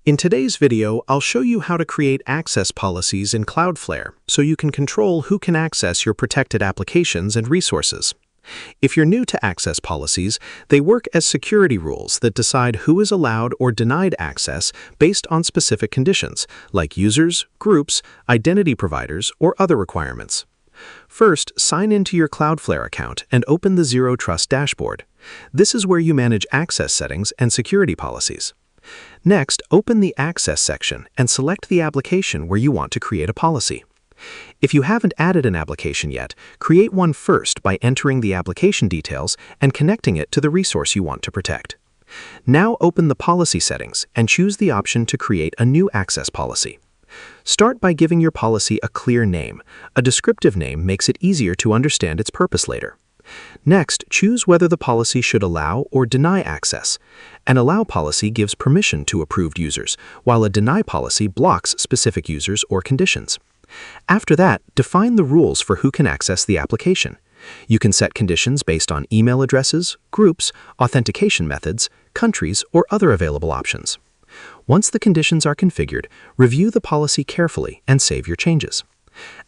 In today's video, I'll show you how to create access policies in Cloudflare so you can control who can access your protected applications and resources. If you're new to access policies, they work as security rules that decide who is allowed or denied access based on specific conditions, like users, groups, identity providers, or other requirements. First, sign into your Cloudflare account and open the Zero Trust dashboard. This is where you manage access settings and security policies. Next, open the Access section and select the application where you want to create a policy. If you haven't added an application yet, create one first by entering the application details and connecting it to the resource you want to protect. Now open the policy settings and choose the option to create a new access policy. Start by giving your policy a clear name. A descriptive name makes it easier to understand its purpose later. Next, choose whether the policy should allow or deny access. An allow policy gives permission to approved users, while a deny policy blocks specific users or conditions. After that, define the rules for who can access the application. You can set conditions based on email addresses, groups, authentication methods, countries, or other available options. Once the conditions are configured, review the policy carefully and save your changes.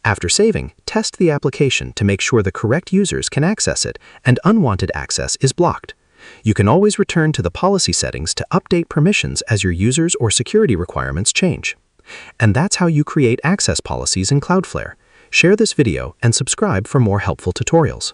After saving, test the application to make sure the correct users can access it and unwanted access is blocked. You can always return to the policy settings to update permissions as your users or security requirements change. And that's how you create access policies in Cloudflare. Share this video and subscribe for more helpful tutorials.